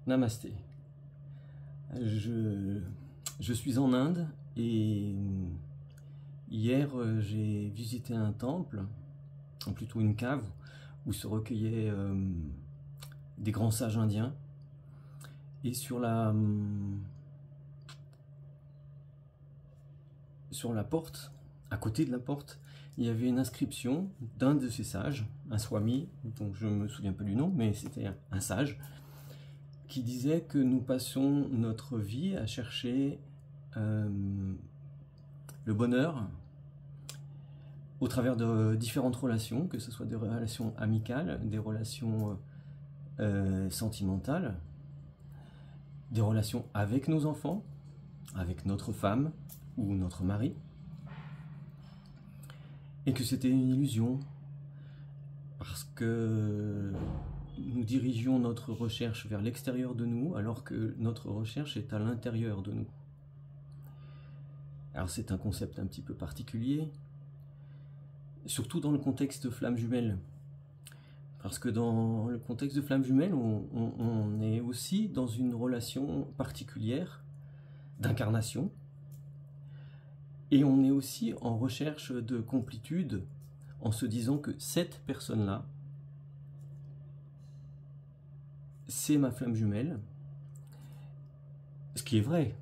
Namasté. Je suis en Inde et hier j'ai visité un temple, ou plutôt une cave, où se recueillaient des grands sages indiens. Et sur la porte, à côté de la porte, il y avait une inscription d'un de ces sages, un swami, dont je ne me souviens pas du nom, mais c'était un sage, qui disait que nous passons notre vie à chercher le bonheur au travers de différentes relations, que ce soit des relations amicales, des relations sentimentales, des relations avec nos enfants, avec notre femme ou notre mari, et que c'était une illusion, parce que nous dirigions notre recherche vers l'extérieur de nous, alors que notre recherche est à l'intérieur de nous. Alors c'est un concept un petit peu particulier, surtout dans le contexte flamme jumelle, parce que dans le contexte de flamme jumelle, on est aussi dans une relation particulière d'incarnation, et on est aussi en recherche de complétude, en se disant que cette personne-là, c'est ma flamme jumelle, ce qui est vrai.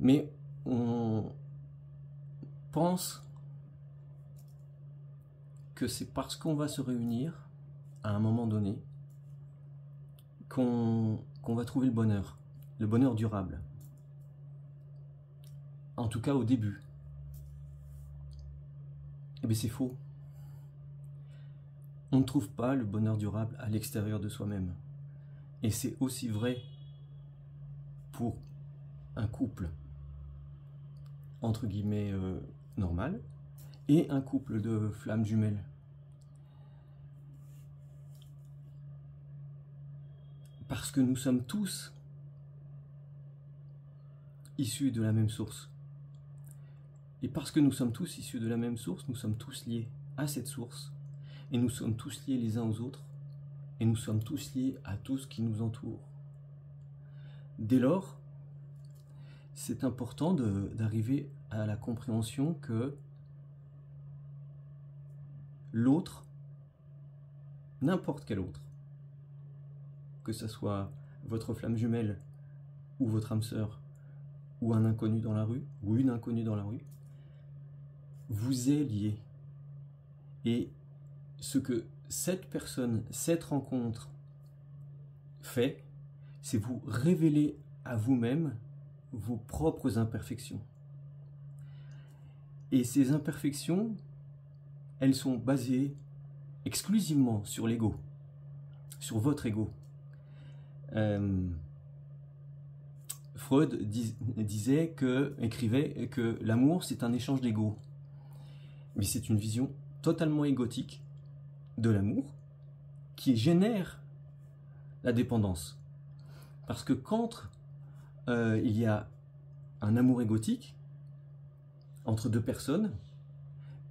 Mais on pense que c'est parce qu'on va se réunir à un moment donné qu'on va trouver le bonheur durable. En tout cas au début. Eh bien c'est faux. On ne trouve pas le bonheur durable à l'extérieur de soi-même. Et c'est aussi vrai pour un couple, entre guillemets, normal, et un couple de flammes jumelles. Parce que nous sommes tous issus de la même source. Et parce que nous sommes tous issus de la même source, nous sommes tous liés à cette source. Et nous sommes tous liés les uns aux autres. Et nous sommes tous liés à tout ce qui nous entoure. Dès lors, c'est important d'arriver à la compréhension que l'autre, n'importe quel autre, que ce soit votre flamme jumelle ou votre âme sœur, ou un inconnu dans la rue, ou une inconnue dans la rue, vous est lié. Et ce que cette personne, cette rencontre fait, c'est vous révéler à vous-même vos propres imperfections. Et ces imperfections, elles sont basées exclusivement sur l'ego, sur votre ego. Freud écrivait que l'amour c'est un échange d'ego. Mais c'est une vision totalement égotique de l'amour qui génère la dépendance. Parce que quand il y a un amour égotique entre deux personnes,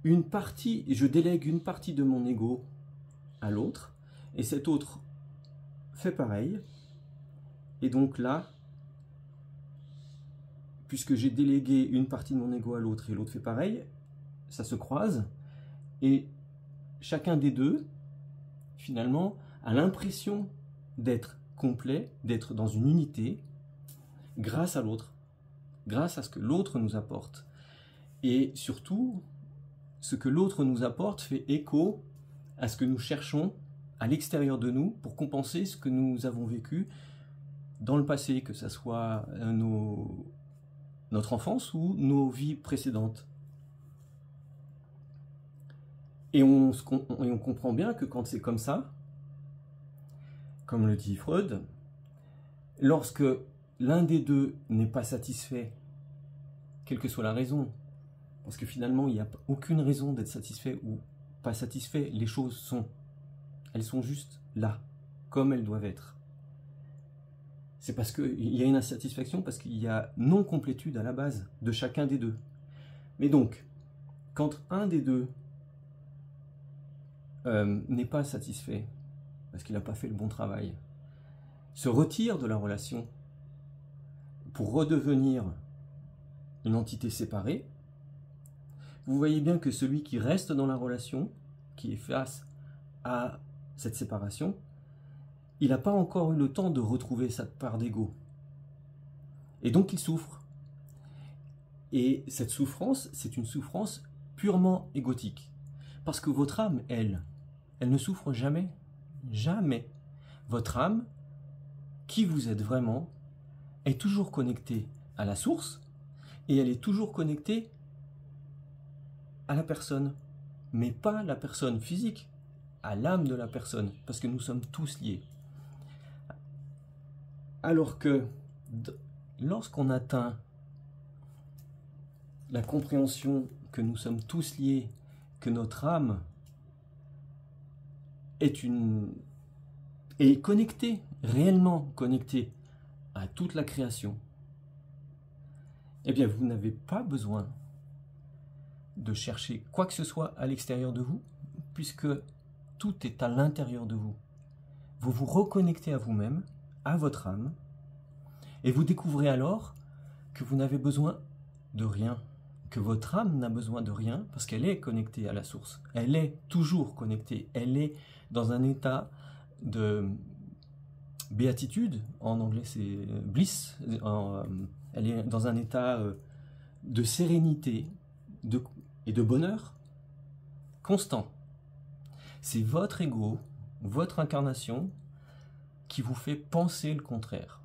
je délègue une partie de mon ego à l'autre, et cet autre fait pareil. Et donc là, puisque j'ai délégué une partie de mon ego à l'autre et l'autre fait pareil, ça se croise, et chacun des deux, finalement, a l'impression d'être complet, d'être dans une unité, grâce à l'autre, grâce à ce que l'autre nous apporte. Et surtout, ce que l'autre nous apporte fait écho à ce que nous cherchons à l'extérieur de nous pour compenser ce que nous avons vécu dans le passé, que ce soit notre enfance ou nos vies précédentes. Et on comprend bien que quand c'est comme ça, comme le dit Freud, lorsque l'un des deux n'est pas satisfait, quelle que soit la raison, parce que finalement il n'y a aucune raison d'être satisfait ou pas satisfait, les choses elles sont juste là, comme elles doivent être. C'est parce qu'il y a une insatisfaction, parce qu'il y a non-complétude à la base de chacun des deux. Mais donc, quand un des deux n'est pas satisfait, parce qu'il n'a pas fait le bon travail se retire de la relation pour redevenir une entité séparée, vous voyez bien que celui qui reste dans la relation, qui est face à cette séparation, il n'a pas encore eu le temps de retrouver sa part d'ego. Et donc il souffre. Et cette souffrance, c'est une souffrance purement égotique. Parce que votre âme, elle ne souffre jamais. Jamais. Votre âme, qui vous êtes vraiment, est toujours connectée à la source et elle est toujours connectée à la personne. Mais pas la personne physique, à l'âme de la personne. Parce que nous sommes tous liés. Alors que lorsqu'on atteint la compréhension que nous sommes tous liés, que notre âme est connectée, réellement connectée à toute la création, eh bien vous n'avez pas besoin de chercher quoi que ce soit à l'extérieur de vous, puisque tout est à l'intérieur de vous. Vous vous reconnectez à vous-même, à votre âme, et vous découvrez alors que vous n'avez besoin de rien, que votre âme n'a besoin de rien, parce qu'elle est connectée à la source. Elle est toujours connectée. Elle est dans un état de béatitude, en anglais c'est bliss, elle est dans un état de sérénité et de bonheur constant. C'est votre ego, votre incarnation, qui vous fait penser le contraire,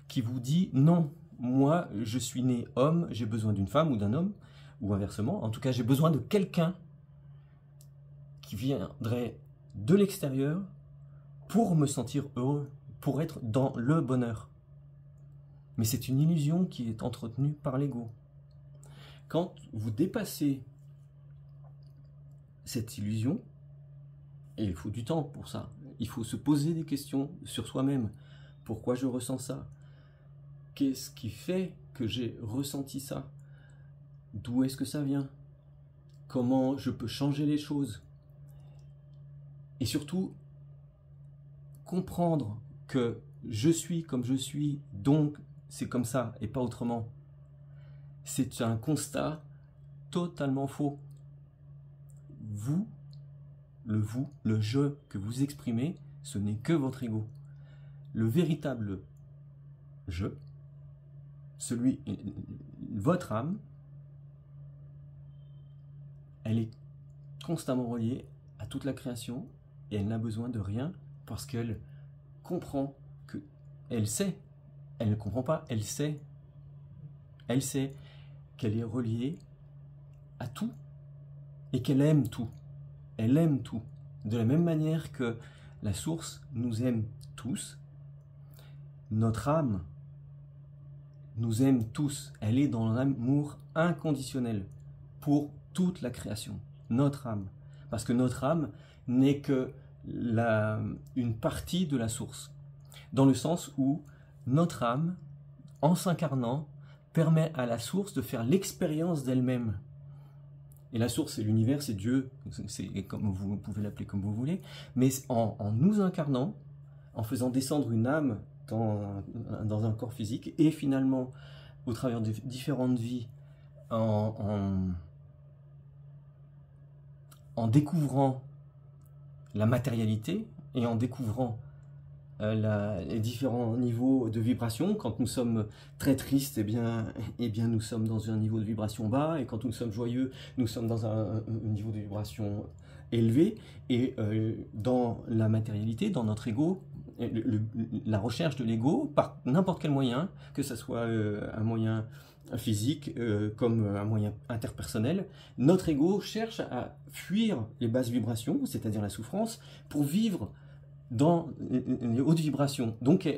qui vous dit non, moi je suis né homme, j'ai besoin d'une femme ou d'un homme, ou inversement, en tout cas j'ai besoin de quelqu'un qui viendrait de l'extérieur pour me sentir heureux, pour être dans le bonheur. Mais c'est une illusion qui est entretenue par l'ego. Quand vous dépassez cette illusion, et il faut du temps pour ça, il faut se poser des questions sur soi-même. Pourquoi je ressens ça? Qu'est-ce qui fait que j'ai ressenti ça? D'où est-ce que ça vient? Comment je peux changer les choses? Et surtout, comprendre que je suis comme je suis, donc c'est comme ça et pas autrement. C'est un constat totalement faux. Vous, le je que vous exprimez, ce n'est que votre ego. Le véritable je, votre âme, elle est constamment reliée à toute la création et elle n'a besoin de rien parce qu'elle comprend que, elle sait, elle ne comprend pas, elle sait qu'elle est reliée à tout et qu'elle aime tout. Elle aime tout. De la même manière que la source nous aime tous, notre âme nous aime tous. Elle est dans l'amour inconditionnel pour toute la création. Notre âme. Parce que notre âme n'est que une partie de la source. Dans le sens où notre âme, en s'incarnant, permet à la source de faire l'expérience d'elle-même. Et la source, c'est l'univers, c'est Dieu, comme vous pouvez l'appeler comme vous voulez, mais en nous incarnant, en faisant descendre une âme dans un corps physique, et finalement, au travers de différentes vies, en découvrant la matérialité, et en découvrant les différents niveaux de vibration. Quand nous sommes très tristes, eh bien nous sommes dans un niveau de vibration bas, et quand nous sommes joyeux, nous sommes dans un niveau de vibration élevé. Et dans la matérialité, dans notre ego, la recherche de l'ego, par n'importe quel moyen, que ce soit un moyen physique comme un moyen interpersonnel, notre ego cherche à fuir les basses vibrations, c'est-à-dire la souffrance, pour vivre dans les hautes vibrations. Donc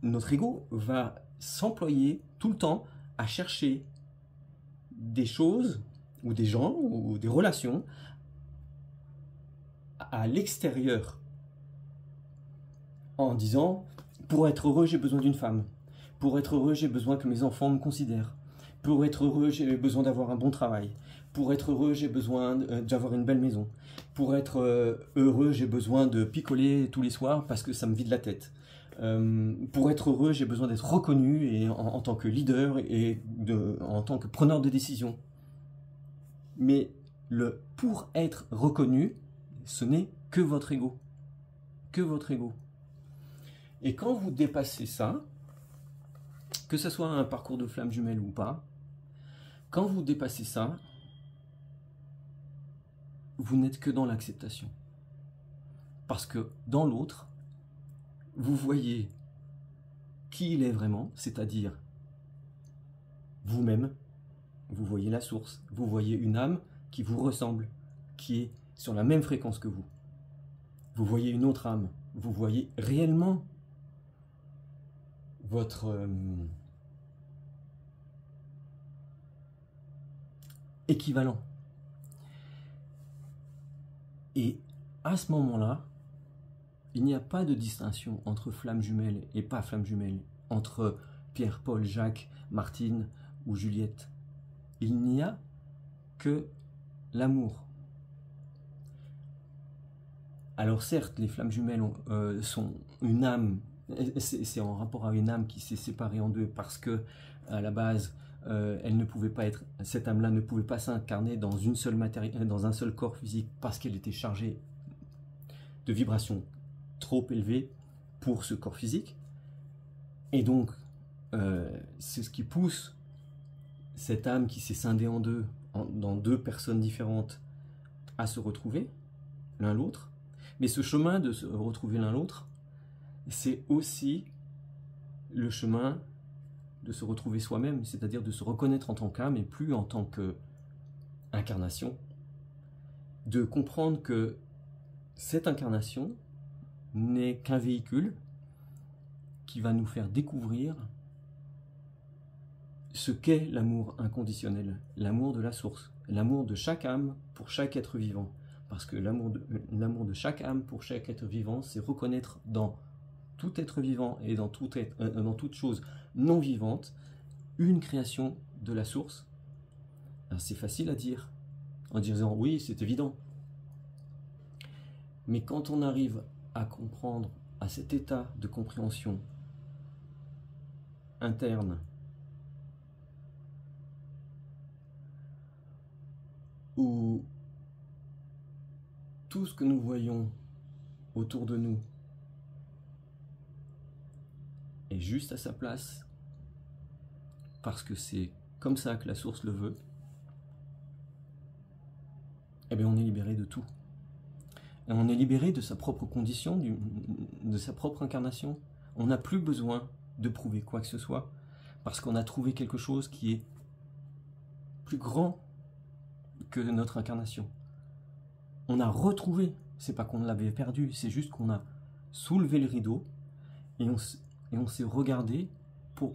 notre ego va s'employer tout le temps à chercher des choses ou des gens ou des relations à l'extérieur, en disant pour être heureux j'ai besoin d'une femme, pour être heureux j'ai besoin que mes enfants me considèrent, pour être heureux j'ai besoin d'avoir un bon travail, Pour être heureux, j'ai besoin d'avoir une belle maison. Pour être heureux, j'ai besoin de picoler tous les soirs parce que ça me vide la tête. Pour être heureux, j'ai besoin d'être reconnu et en tant que leader et en tant que preneur de décision. Mais le pour être reconnu, ce n'est que votre ego. Que votre ego. Et quand vous dépassez ça, que ce soit un parcours de flamme jumelle ou pas, quand vous dépassez ça, vous n'êtes que dans l'acceptation. Parce que dans l'autre, vous voyez qui il est vraiment, c'est-à-dire vous-même, vous voyez la source, vous voyez une âme qui vous ressemble, qui est sur la même fréquence que vous. Vous voyez une autre âme, vous voyez réellement votre équivalent. Et à ce moment-là, il n'y a pas de distinction entre flamme jumelle et pas flamme jumelle, entre Pierre, Paul, Jacques, Martine ou Juliette. Il n'y a que l'amour. Alors certes, les flammes jumelles sont une âme, c'est en rapport à une âme qui s'est séparée en deux parce que à la base, elle ne pouvait pas être, cette âme-là ne pouvait pas s'incarner dans une seule dans un seul corps physique parce qu'elle était chargée de vibrations trop élevées pour ce corps physique. Et donc, c'est ce qui pousse cette âme qui s'est scindée en deux, dans deux personnes différentes, à se retrouver l'un l'autre. Mais ce chemin de se retrouver l'un l'autre, c'est aussi le chemin de se retrouver soi-même, c'est-à-dire de se reconnaître en tant qu'âme et plus en tant qu'incarnation, de comprendre que cette incarnation n'est qu'un véhicule qui va nous faire découvrir ce qu'est l'amour inconditionnel, l'amour de la source, l'amour de chaque âme pour chaque être vivant. Parce que l'amour de chaque âme pour chaque être vivant, c'est reconnaître dans tout être vivant et dans toute chose non vivante une création de la source. C'est facile à dire, en disant oui, c'est évident. Mais quand on arrive à comprendre, à cet état de compréhension interne, où tout ce que nous voyons autour de nous est juste à sa place, parce que c'est comme ça que la source le veut, eh bien on est libéré de tout. Et on est libéré de sa propre condition, de sa propre incarnation. On n'a plus besoin de prouver quoi que ce soit, parce qu'on a trouvé quelque chose qui est plus grand que notre incarnation. On a retrouvé, c'est pas qu'on l'avait perdu, c'est juste qu'on a soulevé le rideau et on s'est regardé pour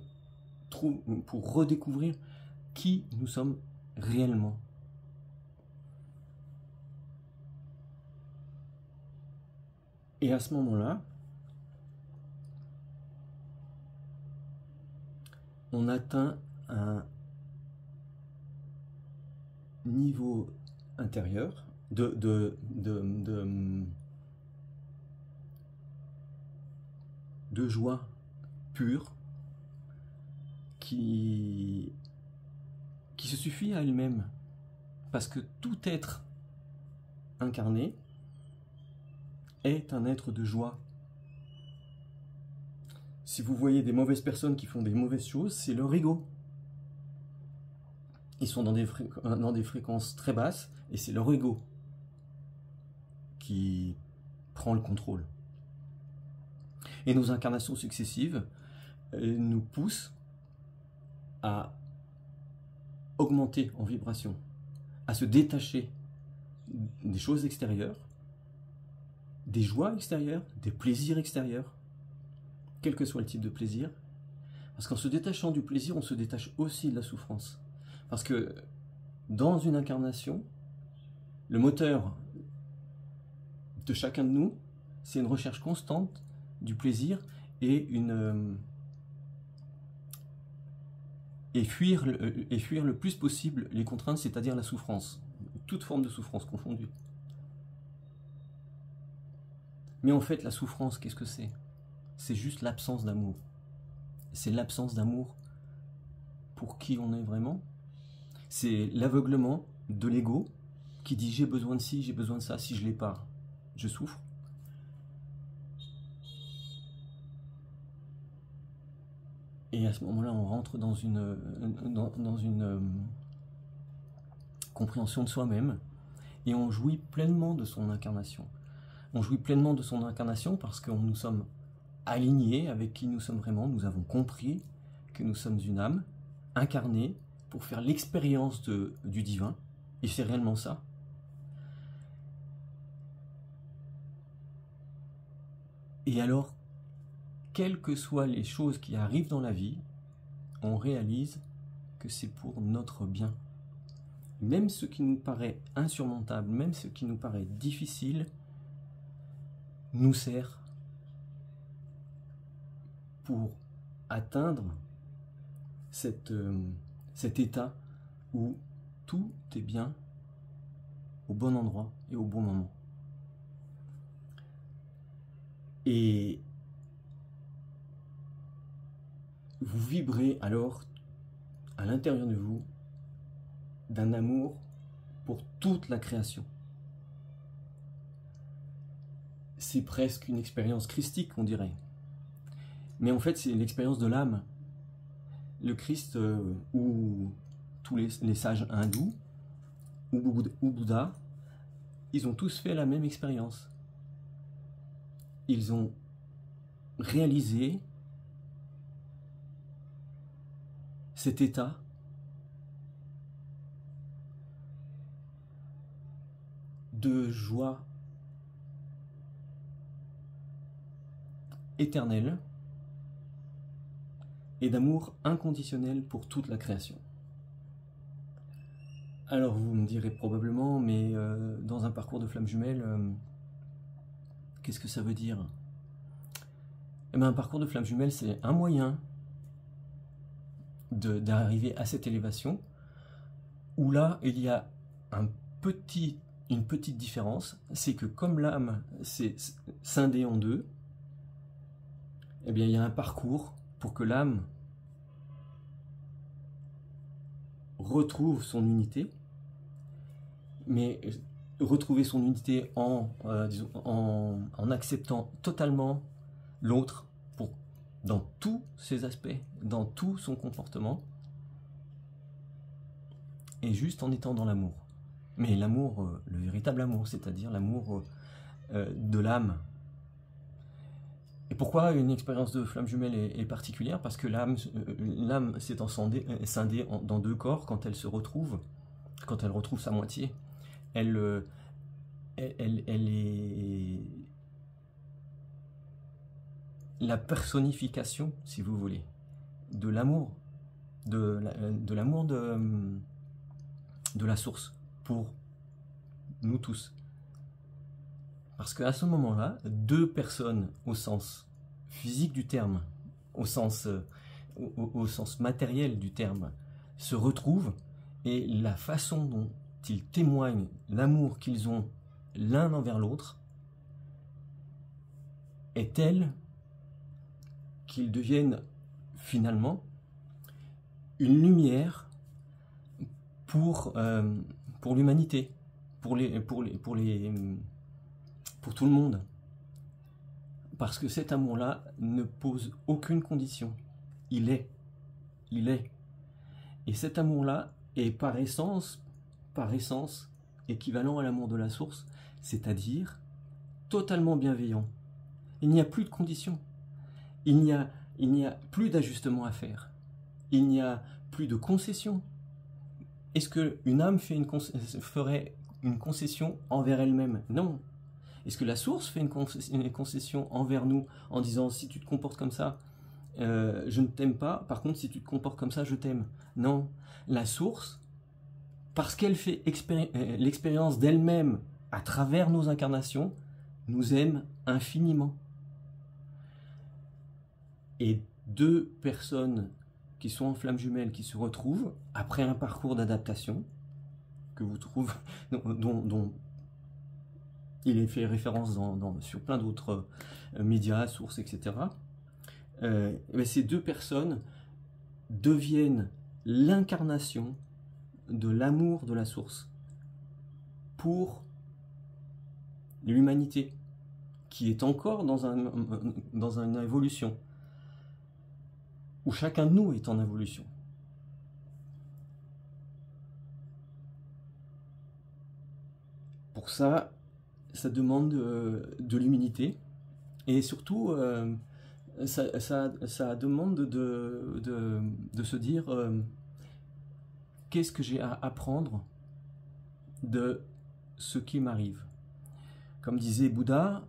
redécouvrir qui nous sommes réellement. Et à ce moment-là, on atteint un niveau intérieur de joie pure qui se suffit à elle-même. Parce que tout être incarné est un être de joie. Si vous voyez des mauvaises personnes qui font des mauvaises choses, c'est leur ego. Ils sont dans des fréquences très basses et c'est leur ego qui prend le contrôle. Et nos incarnations successives nous poussent à augmenter en vibration, à se détacher des choses extérieures, des joies extérieures, des plaisirs extérieurs, quel que soit le type de plaisir. Parce qu'en se détachant du plaisir, on se détache aussi de la souffrance. Parce que dans une incarnation, le moteur de chacun de nous, c'est une recherche constante du plaisir et et fuir le plus possible les contraintes, c'est-à-dire la souffrance, toute forme de souffrance confondue. Mais en fait, la souffrance, qu'est-ce que c'est? C'est juste l'absence d'amour. C'est l'absence d'amour pour qui on est vraiment. C'est l'aveuglement de l'ego qui dit j'ai besoin de ci, j'ai besoin de ça, si je ne l'ai pas, je souffre. Et à ce moment-là, on rentre dans une compréhension de soi-même et on jouit pleinement de son incarnation. On jouit pleinement de son incarnation parce que nous sommes alignés avec qui nous sommes vraiment, nous avons compris que nous sommes une âme incarnée pour faire l'expérience du divin, et c'est réellement ça. Et alors, quelles que soient les choses qui arrivent dans la vie, on réalise que c'est pour notre bien. Même ce qui nous paraît insurmontable, même ce qui nous paraît difficile, nous sert pour atteindre cet état où tout est bien au bon endroit et au bon moment. Et vous vibrez alors à l'intérieur de vous d'un amour pour toute la création. C'est presque une expérience christique, on dirait. Mais en fait, c'est l'expérience de l'âme. Le Christ ou tous les sages hindous ou Bouddha, ils ont tous fait la même expérience. Ils ont réalisé cet état de joie éternelle et d'amour inconditionnel pour toute la création. Alors vous me direz probablement, mais dans un parcours de flamme jumelle, qu'est-ce que ça veut dire? Eh bien, un parcours de flamme jumelle, c'est un moyen d'arriver à cette élévation, où là, il y a une petite différence, c'est que comme l'âme s'est scindée en deux, eh bien, il y a un parcours pour que l'âme retrouve son unité, mais retrouver son unité en acceptant totalement l'autre dans tous ses aspects, dans tout son comportement, et juste en étant dans l'amour. Mais l'amour, le véritable amour, c'est-à-dire l'amour de l'âme. Et pourquoi une expérience de flamme jumelle est particulière? Parce que l'âme s'étant scindée dans deux corps, quand elle retrouve sa moitié, elle est la personnification, si vous voulez, de l'amour, de l'amour de la source pour nous tous. Parce qu'à ce moment-là, deux personnes au sens physique du terme, au sens matériel du terme, se retrouvent, et la façon dont ils témoignent l'amour qu'ils ont l'un envers l'autre est telle qu'ils deviennent finalement une lumière pour l'humanité, pour tout le monde. Parce que cet amour-là ne pose aucune condition. Il est. Et cet amour-là est par essence équivalent à l'amour de la source, c'est-à-dire totalement bienveillant. Il n'y a plus de conditions. Il n'y a plus d'ajustement à faire. Il n'y a plus de concession. Est-ce qu'une âme ferait une concession envers elle-même? Non. Est-ce que la source fait une concession envers nous en disant si tu te comportes comme ça, je ne t'aime pas, par contre si tu te comportes comme ça, je t'aime? Non. La source, parce qu'elle fait l'expérience d'elle-même à travers nos incarnations, nous aime infiniment. Et deux personnes qui sont en flammes jumelles, qui se retrouvent après un parcours d'adaptation que vous trouvez, dont il est fait référence sur plein d'autres médias, sources, etc. Ces deux personnes deviennent l'incarnation de l'amour de la source pour l'humanité, qui est encore dans une évolution, où chacun de nous est en évolution. Pour ça, ça demande de l'humilité, et surtout, ça demande de se dire qu'est-ce que j'ai à apprendre de ce qui m'arrive. Comme disait Bouddha,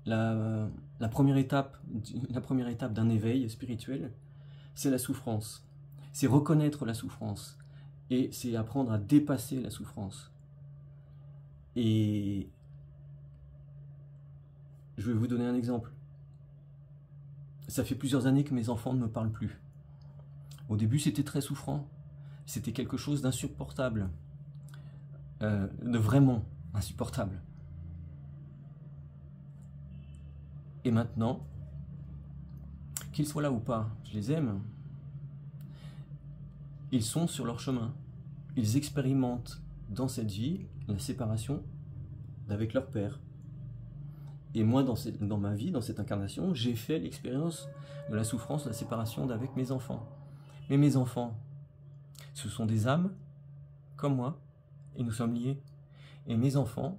la première étape d'un éveil spirituel, c'est la souffrance. C'est reconnaître la souffrance. Et c'est apprendre à dépasser la souffrance. Et je vais vous donner un exemple. Ça fait plusieurs années que mes enfants ne me parlent plus. Au début, c'était très souffrant. C'était quelque chose d'insupportable. De vraiment insupportable. Et maintenant, qu'ils soient là ou pas, je les aime. Ils sont sur leur chemin. Ils expérimentent dans cette vie la séparation d'avec leur père. Et moi, dans ma vie, dans cette incarnation, j'ai fait l'expérience de la souffrance, de la séparation d'avec mes enfants. Mais mes enfants, ce sont des âmes, comme moi, et nous sommes liés. Et mes enfants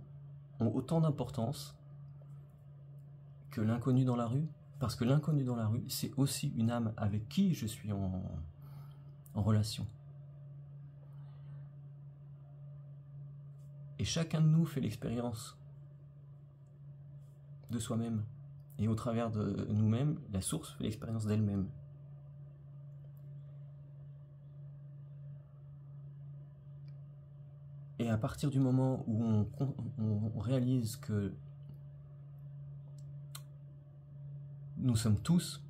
ont autant d'importance que l'inconnu dans la rue, parce que l'inconnu dans la rue, c'est aussi une âme avec qui je suis en relation. Et chacun de nous fait l'expérience de soi-même. Et au travers de nous-mêmes, la source fait l'expérience d'elle-même. Et à partir du moment où on réalise que nous sommes tous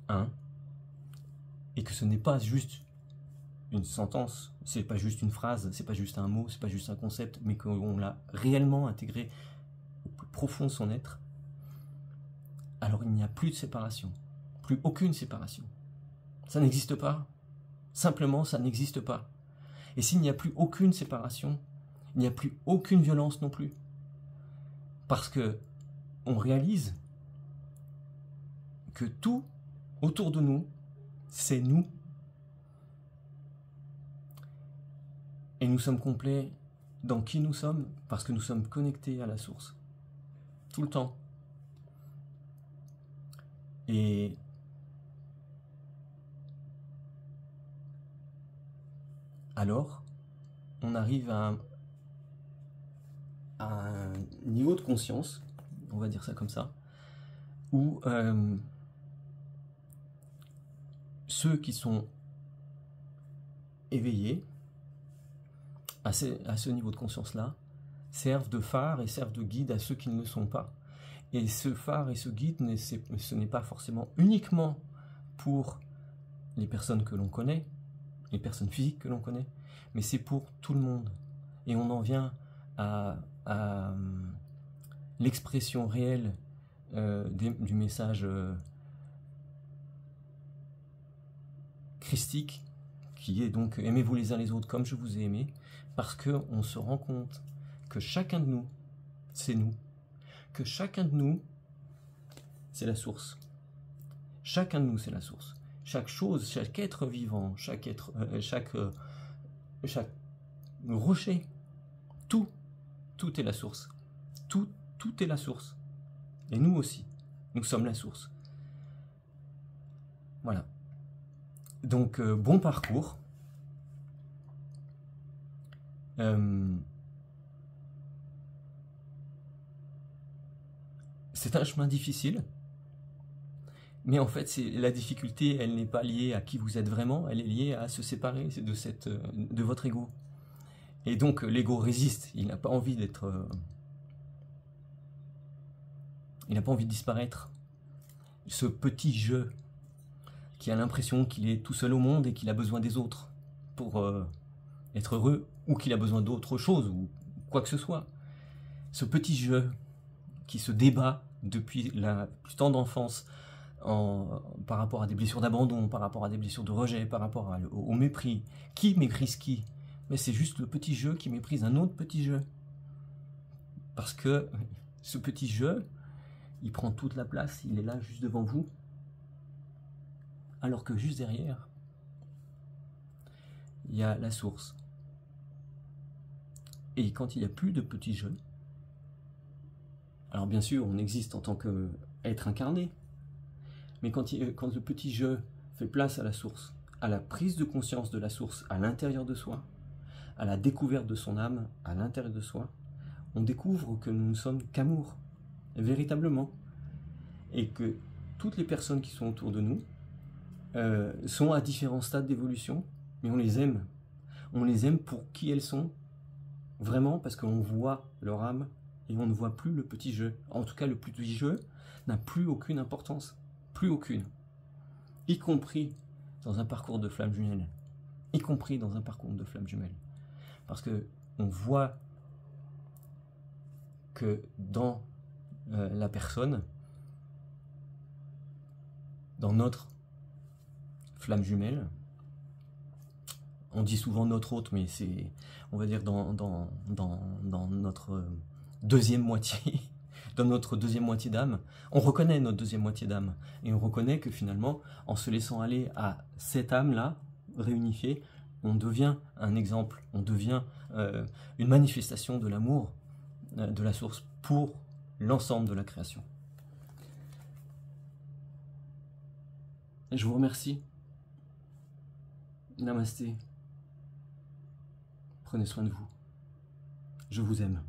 un, et que ce n'est pas juste une sentence, c'est pas juste une phrase, c'est pas juste un mot, c'est pas juste un concept, mais qu'on l'a réellement intégré au plus profond de son être, alors il n'y a plus de séparation, plus aucune séparation. Ça n'existe pas. Simplement, ça n'existe pas. Et s'il n'y a plus aucune séparation, il n'y a plus aucune violence non plus. Parce que on réalise que tout autour de nous, c'est nous. Et nous sommes complets dans qui nous sommes, parce que nous sommes connectés à la source. Tout le temps. Et alors, on arrive à un niveau de conscience, on va dire ça comme ça, où ceux qui sont éveillés à ce niveau de conscience-là servent de phare et servent de guide à ceux qui ne le sont pas. Et ce phare et ce guide, ce n'est pas forcément uniquement pour les personnes que l'on connaît, les personnes physiques que l'on connaît, mais c'est pour tout le monde. Et on en vient à l'expression réelle du message christique, qui est donc aimez-vous les uns les autres comme je vous ai aimé, parce qu'on se rend compte que chacun de nous, c'est nous, que chacun de nous, c'est la source. Chacun de nous, c'est la source. Chaque chose, chaque être vivant, chaque rocher, tout est la source. Tout est la source. Et nous aussi, nous sommes la source. Voilà. Donc, bon parcours. C'est un chemin difficile. Mais en fait, la difficulté, elle n'est pas liée à qui vous êtes vraiment, elle est liée à se séparer de votre ego. Et donc, l'ego résiste, il n'a pas envie d'être... il n'a pas envie de disparaître. Ce petit je qui a l'impression qu'il est tout seul au monde et qu'il a besoin des autres pour être heureux, ou qu'il a besoin d'autre chose, ou quoi que ce soit. Ce petit jeu qui se débat depuis la plus tendre enfance par rapport à des blessures d'abandon, par rapport à des blessures de rejet, par rapport au mépris. Qui méprise qui? Mais c'est juste le petit jeu qui méprise un autre petit jeu. Parce que ce petit jeu, il prend toute la place, il est là juste devant vous. Alors que juste derrière, il y a la source. Et quand il n'y a plus de petits jeux, alors bien sûr, on existe en tant qu'être incarné, mais quand le petit jeu fait place à la source, à la prise de conscience de la source à l'intérieur de soi, à la découverte de son âme à l'intérieur de soi, on découvre que nous ne sommes qu'amour, véritablement. Et que toutes les personnes qui sont autour de nous sont à différents stades d'évolution, mais on les aime. On les aime pour qui elles sont, vraiment, parce qu'on voit leur âme et on ne voit plus le petit jeu. En tout cas, le petit jeu n'a plus aucune importance. Plus aucune. Y compris dans un parcours de flamme jumelle. Y compris dans un parcours de flamme jumelle. Parce que on voit que dans la personne, dans notre flamme jumelle, on dit souvent notre hôte, mais c'est, on va dire, dans notre deuxième moitié, dans notre deuxième moitié d'âme, on reconnaît notre deuxième moitié d'âme. Et on reconnaît que finalement, en se laissant aller à cette âme-là, réunifiée, on devient un exemple, on devient une manifestation de l'amour de la source pour l'ensemble de la création. Et je vous remercie. Namasté. Prenez soin de vous. Je vous aime.